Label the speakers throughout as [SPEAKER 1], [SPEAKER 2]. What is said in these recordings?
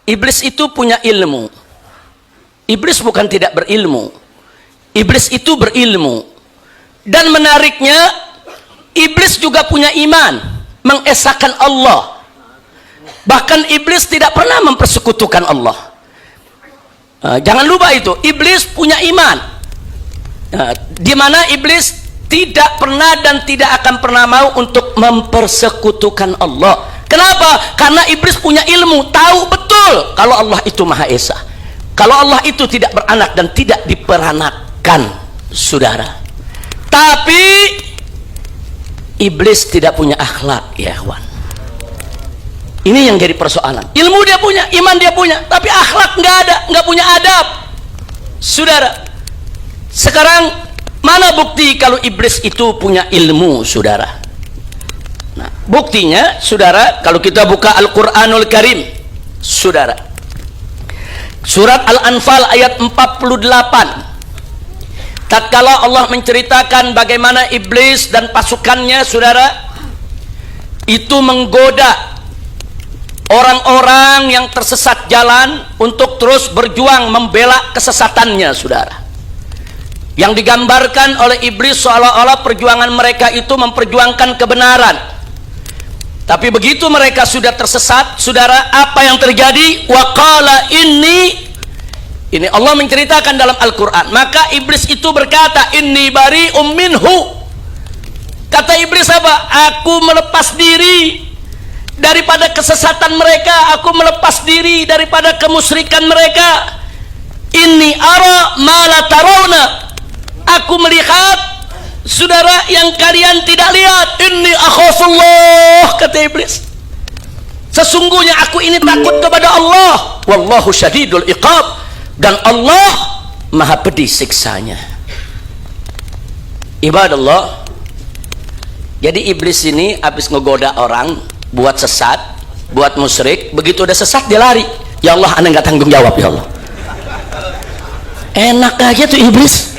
[SPEAKER 1] Iblis itu punya ilmu. Iblis bukan tidak berilmu. Iblis itu berilmu. Dan menariknya, iblis juga punya iman, mengesahkan Allah. Bahkan iblis tidak pernah mempersekutukan Allah. Jangan lupa itu, iblis punya iman. Di mana iblis tidak pernah dan tidak akan pernah mau untuk mempersekutukan Allah. Kenapa? Karena iblis punya ilmu, tahu betul kalau Allah itu Maha Esa, kalau Allah itu tidak beranak dan tidak diperanakan, saudara. Tapi iblis tidak punya akhlak, ya kawan. Ini yang jadi persoalan. Ilmu dia punya, iman dia punya, tapi akhlak nggak ada, nggak punya adab, saudara. Sekarang mana bukti kalau iblis itu punya ilmu, saudara? Nah, buktinya, saudara, kalau kita buka Al-Quranul Karim, saudara, surat Al-Anfal ayat 48, tatkala Allah menceritakan bagaimana iblis dan pasukannya, saudara, itu menggoda orang-orang yang tersesat jalan untuk terus berjuang membela kesesatannya, saudara. Yang digambarkan oleh iblis seolah-olah perjuangan mereka itu memperjuangkan kebenaran. Tapi begitu mereka sudah tersesat, saudara, apa yang terjadi? Waqala ini Allah menceritakan dalam Al-Quran. Maka iblis itu berkata, inni bari'um minhu. Kata iblis apa? Aku melepas diri daripada kesesatan mereka, aku melepas diri daripada kemusyrikan mereka. Inni ara ma la tarawna. Aku melihat, saudara, yang kalian tidak lihat. Inni akhafullah, kata iblis. Sesungguhnya aku ini takut kepada Allah. Wallahu syadidul iqab. Dan Allah maha pedih siksanya. Ibadallah. Jadi iblis ini habis ngegoda orang buat sesat, buat musyrik. Begitu udah sesat dia lari. Ya Allah, ana nggak tanggung jawab, ya Allah. Enak aja tuh iblis.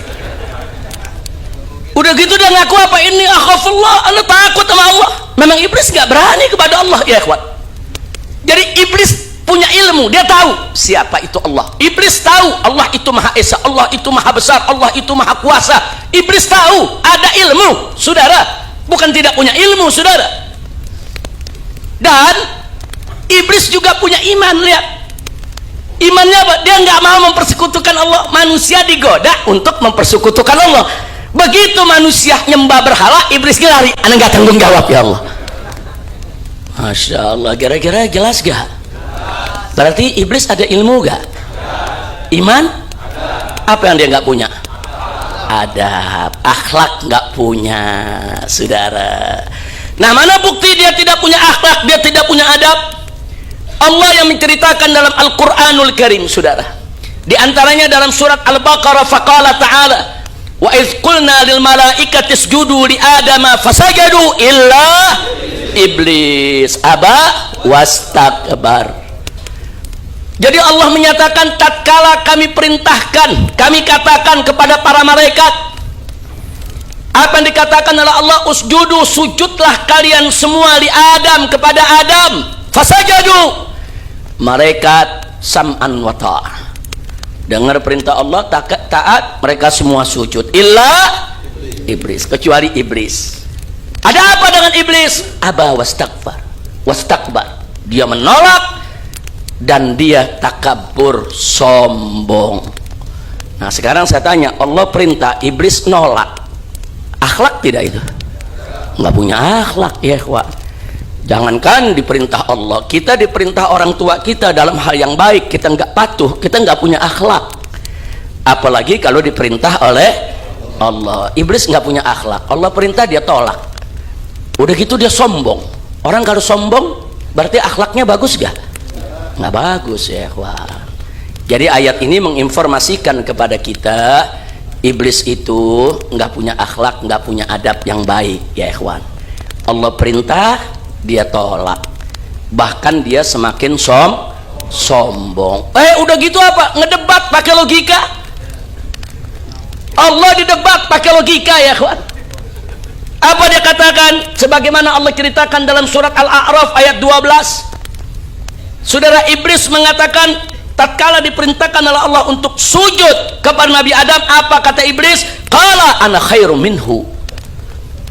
[SPEAKER 1] Udah gitu dia ngaku apa? Ini akhafullah, ana takut sama Allah. Memang iblis nggak berani kepada Allah, ya ikhwan. Jadi iblis punya ilmu, dia tahu siapa itu Allah. Iblis tahu Allah itu Maha Esa, Allah itu Maha Besar, Allah itu Maha Kuasa. Iblis tahu ada ilmu, saudara. Bukan tidak punya ilmu, saudara. Dan iblis juga punya iman, lihat. Imannya apa? Dia nggak mau mempersekutukan Allah. Manusia digoda untuk mempersekutukan Allah. Begitu manusia nyembah berhala, iblis lari. Anda nggak tanggung jawab, ya Allah. Masya Allah, kira-kira jelas gak? Berarti iblis ada ilmu gak? Iman? Apa yang dia nggak punya? Adab, akhlak nggak punya, saudara. Nah, mana bukti dia tidak punya akhlak, dia tidak punya adab? Allah yang menceritakan dalam Al-Quranul Karim, saudara. Di antaranya dalam surat Al-Baqarah, faqala ta'ala, wa idz qulna lil malaikati isjudu li adama fasajadu illa iblis aba wastakbar. Jadi Allah menyatakan tatkala kami perintahkan, kami katakan kepada para malaikat, apa yang dikatakan oleh Allah? Usjudu, sujudlah kalian semua li Adam, kepada Adam. Fasajadu, malaikat sam'an wa ta'ah, dengar perintah Allah, taat, mereka semua sujud. Illa iblis, kecuali iblis. Ada apa dengan iblis? Aba wastakbar, dia menolak dan dia takabur, sombong. Nah, sekarang saya tanya, Allah perintah, iblis nolak, akhlak tidak itu? Nggak punya akhlak, ya ikhwan. Jangankan diperintah Allah, kita diperintah orang tua kita dalam hal yang baik, kita nggak patuh, kita nggak punya akhlak. Apalagi kalau diperintah oleh Allah. Iblis nggak punya akhlak, Allah perintah dia tolak. Udah gitu dia sombong. Orang kalau sombong berarti akhlaknya bagus gak? Nggak bagus, ya ikhwan. Jadi ayat ini menginformasikan kepada kita, iblis itu nggak punya akhlak, nggak punya adab yang baik, ya ikhwan. Allah perintah, dia tolak, bahkan dia semakin sombong. Udah gitu apa? Ngedebat pakai logika. Allah didebat pakai logika, ya ikhwan. Apa dia katakan? Sebagaimana Allah ceritakan dalam surat Al-A'raf ayat 12, Saudara, iblis mengatakan tatkala diperintahkan oleh Allah untuk sujud kepada Nabi Adam, apa kata iblis? Qala ana khairum minhu.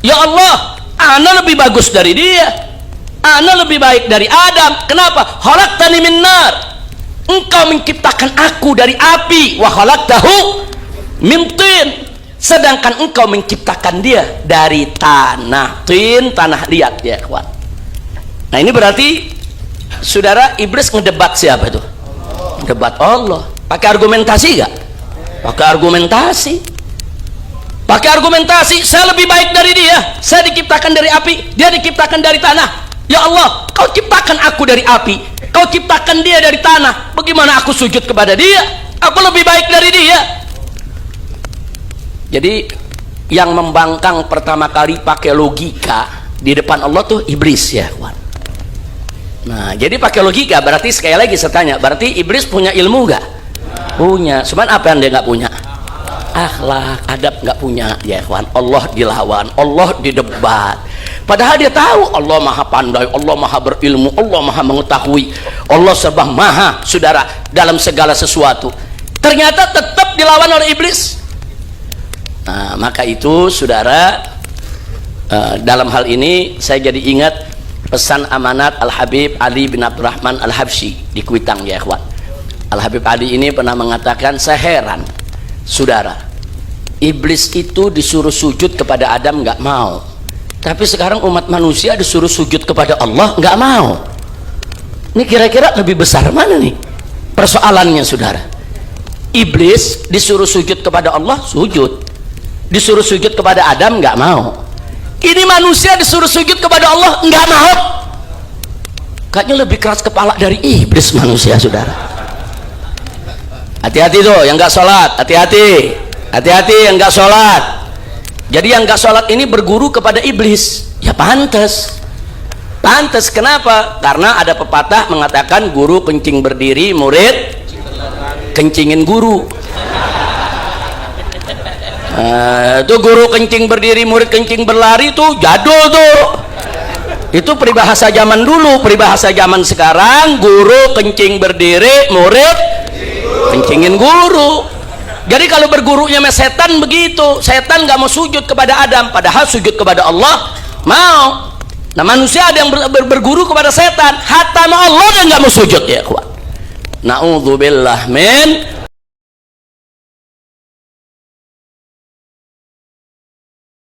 [SPEAKER 1] Ya Allah, ana lebih bagus dari dia, ana lebih baik dari Adam. Kenapa? Khalaqtani min nar, engkau menciptakan aku dari api, wa khalaqtahu min tin, sedangkan engkau menciptakan dia dari tanah. Tin, tanah liat ya kawan. Nah ini berarti saudara, iblis ngedebat siapa itu? Debat Allah. Pakai argumentasi gak? Pakai argumentasi. Pakai argumentasi. Saya lebih baik dari dia, saya diciptakan dari api, dia diciptakan dari tanah. Ya Allah, kau ciptakan aku dari api, kau ciptakan dia dari tanah, bagaimana aku sujud kepada dia? Aku lebih baik dari dia. Jadi yang membangkang pertama kali pakai logika di depan Allah tuh iblis ya kawan. Nah, jadi pakai logika berarti sekali lagi saya tanya, berarti iblis punya ilmu gak? Punya. Cuman apa yang dia nggak punya? Akhlak, adab nggak punya ya kawan. Allah dilawan, Allah didebat. Padahal dia tahu Allah maha pandai, Allah maha berilmu, Allah maha mengetahui, Allah serba maha saudara dalam segala sesuatu. Ternyata tetap dilawan oleh iblis. Nah, maka itu saudara, dalam hal ini saya jadi ingat pesan amanat Al-Habib Ali bin Abdurrahman Al-Habsyi di Kuitang ya ikhwan. Al-Habib Ali ini pernah mengatakan, saya heran saudara, iblis itu disuruh sujud kepada Adam nggak mau, tapi sekarang umat manusia disuruh sujud kepada Allah nggak mau. Ini kira-kira lebih besar mana nih persoalannya saudara? Iblis disuruh sujud kepada Allah sujud, disuruh sujud kepada Adam nggak mau. Ini manusia disuruh sujud kepada Allah nggak mau. Kayaknya lebih keras kepala dari iblis manusia saudara. Hati-hati tuh yang nggak sholat, hati-hati, hati-hati yang nggak sholat. Jadi yang nggak sholat ini berguru kepada iblis. Ya pantas, pantas. Kenapa? Karena ada pepatah mengatakan guru kencing berdiri, murid kencingin guru. Itu guru kencing berdiri, murid kencing berlari, tuh jadul tuh. Itu peribahasa zaman dulu. Peribahasa zaman sekarang guru kencing berdiri, murid kencingin guru. Jadi kalau bergurunya sama setan begitu, setan nggak mau sujud kepada Adam, padahal sujud kepada Allah mau. Nah manusia ada yang berguru kepada setan, hatta sama Allah dan nggak mau sujud ya kuat. Na'udzubillah min